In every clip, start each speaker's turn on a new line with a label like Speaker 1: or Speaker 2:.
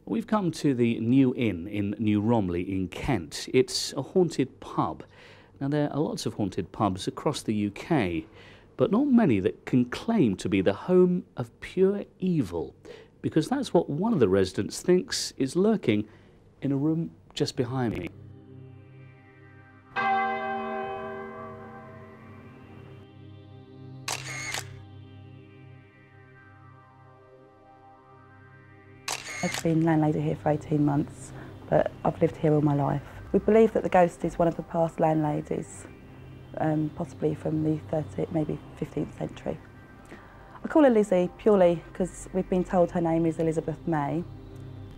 Speaker 1: We've come to the New Inn in New Romley in Kent. It's a haunted pub. Now, there are lots of haunted pubs across the UK, but not many that can claim to be the home of pure evil, because that's what one of the residents thinks is lurking in a room just behind me.
Speaker 2: I've been landlady here for 18 months, but I've lived here all my life. We believe that the ghost is one of the past landladies, possibly from the 13th, maybe 15th century. I call her Lizzie purely because we've been told her name is Elizabeth May.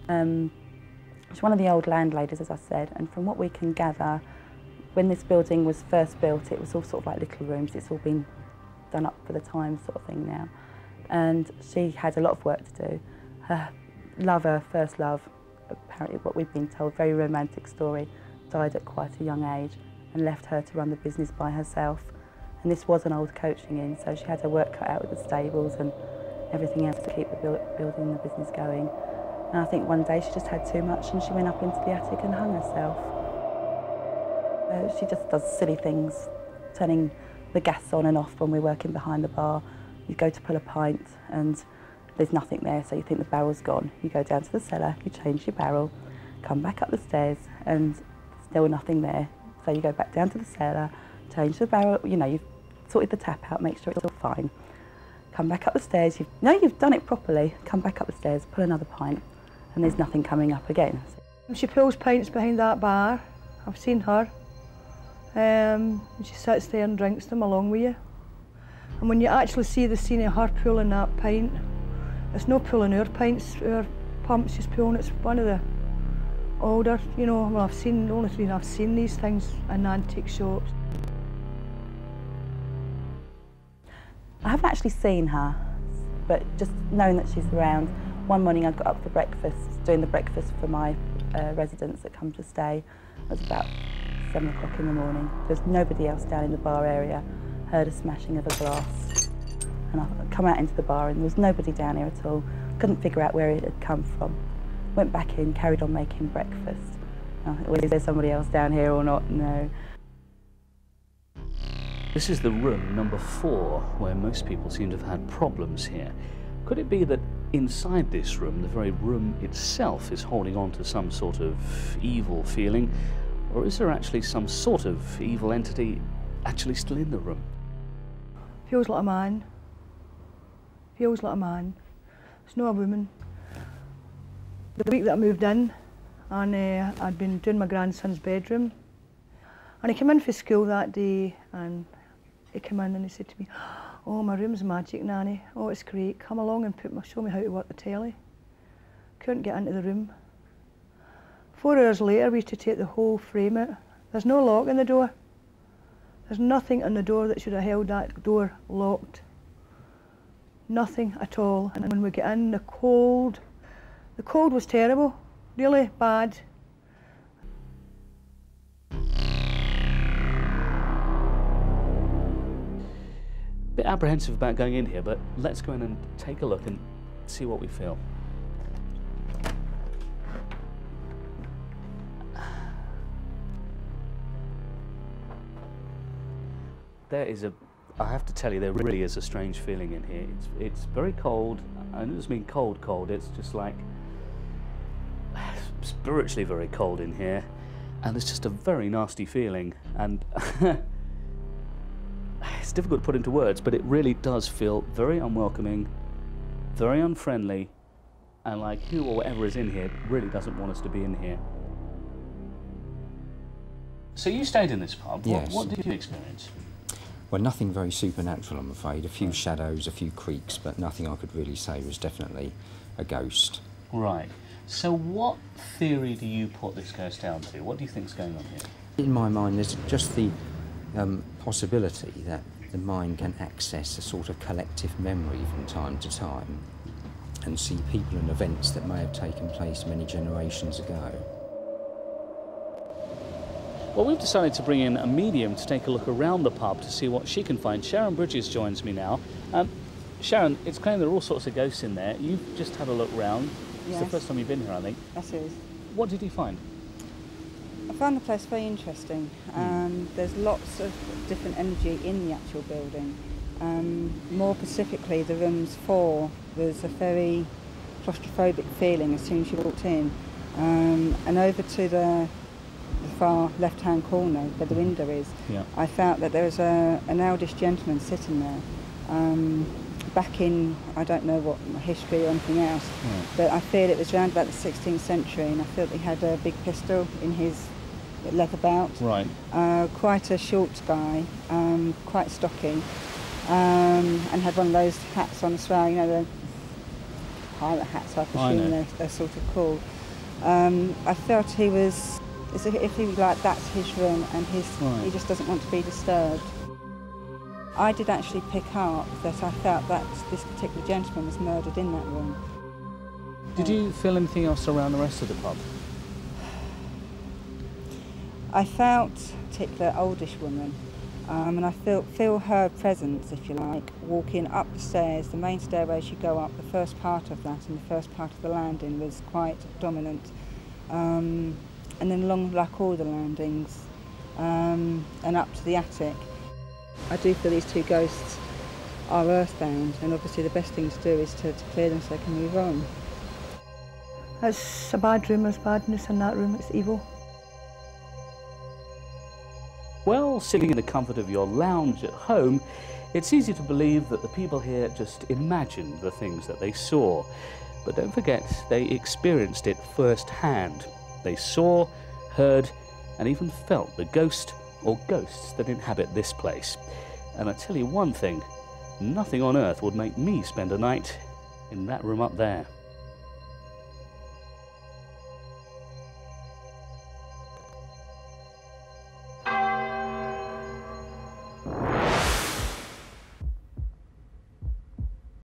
Speaker 2: She's one of the old landladies, as I said, and from what we can gather, when this building was first built, it was all sort of like little rooms. It's all been done up for the time sort of thing now. And she had a lot of work to do. Her lover, first love, apparently what we've been told, very romantic story, died at quite a young age and left her to run the business by herself. And this was an old coaching inn, so she had her work cut out with the stables and everything else to keep the building and the business going. And I think one day she just had too much and she went up into the attic and hung herself. She just does silly things, turning the gas on and off when we're working behind the bar. You go to pull a pint and there's nothing there, so you think the barrel's gone. You go down to the cellar, you change your barrel, come back up the stairs, and still nothing there. So you go back down to the cellar, change the barrel, you know, you've sorted the tap out, make sure it's all fine. Come back up the stairs, you've done it properly. Come back up the stairs, pull another pint, and there's nothing coming up again.
Speaker 3: She pulls pints behind that bar. I've seen her. She sits there and drinks them along with you. And when you actually see the scene of her pulling that pint, it's not pulling her pints, her pumps she's pulling, it's one of the older, you know, well, the only reason I've seen these things in antique shops.
Speaker 2: I haven't actually seen her, but just knowing that she's around. One morning I got up for breakfast, doing the breakfast for my residents that come to stay. It was about 7 o'clock in the morning. There's nobody else down in the bar area. Heard a smashing of a glass. And I come out into the bar and there was nobody down here at all. Couldn't figure out where it had come from. Went back in, carried on making breakfast. Well, is there somebody else down here or not? No.
Speaker 1: This is the room number 4, where most people seem to have had problems here. Could it be that inside this room, the very room itself is holding on to some sort of evil feeling? Or is there actually some sort of evil entity actually still in the room?
Speaker 3: Feels like a man. Feels like a man. It's not a woman. The week that I moved in, and I'd been doing my grandson's bedroom, and he came in for school that day, and he came in and he said to me, "Oh, my room's magic, Nanny. Oh, it's great. Come along and show me how to work the telly." Couldn't get into the room. 4 hours later, we had to take the whole frame out. There's no lock in the door. There's nothing on the door that should have held that door locked. Nothing at all. And when we get in, the cold was terrible, really bad.
Speaker 1: Bit apprehensive about going in here, but let's go in and take a look and see what we feel. I have to tell you, there really is a strange feeling in here. It's very cold. I don't just mean cold, it's just like spiritually very cold in here, and it's just a very nasty feeling, and it's difficult to put into words, but it really does feel very unwelcoming, very unfriendly, and like who or whatever is in here really doesn't want us to be in here. So you stayed in this pub.
Speaker 4: Yes.
Speaker 1: What did you experience?
Speaker 4: Well, nothing very supernatural, I'm afraid. A few shadows, a few creaks, but nothing I could really say was definitely a ghost.
Speaker 1: Right. So what theory do you put this ghost down to? What do you think's going on here?
Speaker 4: In my mind, there's just the possibility that the mind can access a sort of collective memory from time to time and see people and events that may have taken place many generations ago.
Speaker 1: Well, we've decided to bring in a medium to take a look around the pub to see what she can find. Sharon Bridges joins me now. Sharon, it's claimed there are all sorts of ghosts in there. You've just had a look round. It's
Speaker 2: Yes.
Speaker 1: the first time you've been here, I think.
Speaker 2: That is.
Speaker 1: What did you find?
Speaker 2: I found the place very interesting. There's lots of different energy in the actual building. More specifically, the rooms 4 was a very claustrophobic feeling as soon as you walked in. And over to the far left-hand corner where the window is,
Speaker 1: Yeah.
Speaker 2: I felt that there was an eldish gentleman sitting there. Back in, I don't know what history or anything else, but I feel it was around about the 16th century, and I feel that he had a big pistol in his leather belt.
Speaker 1: Right.
Speaker 2: Quite a short guy, quite stocky, and had one of those hats on as well, you know, the pilot hats, I presume they're sort of called. I felt he was, as if he was like, that's his room, and he just doesn't want to be disturbed. I did actually pick up that I felt that this particular gentleman was murdered in that room.
Speaker 1: Did you feel anything else around the rest of the pub?
Speaker 2: I felt a particular oldish woman, and I feel her presence, if you like, walking up the stairs, the main stairways you go up, the first part of that and the first part of the landing was quite dominant. And then along like all the landings, and up to the attic. I do feel these two ghosts are earthbound, and obviously the best thing to do is to clear them so they can move on.
Speaker 3: It's a bad room, there's badness in that room, it's evil.
Speaker 1: Well, sitting in the comfort of your lounge at home, it's easy to believe that the people here just imagined the things that they saw. But don't forget, they experienced it firsthand. They saw, heard, and even felt the ghost or ghosts that inhabit this place. And I tell you one thing, nothing on earth would make me spend a night in that room up there.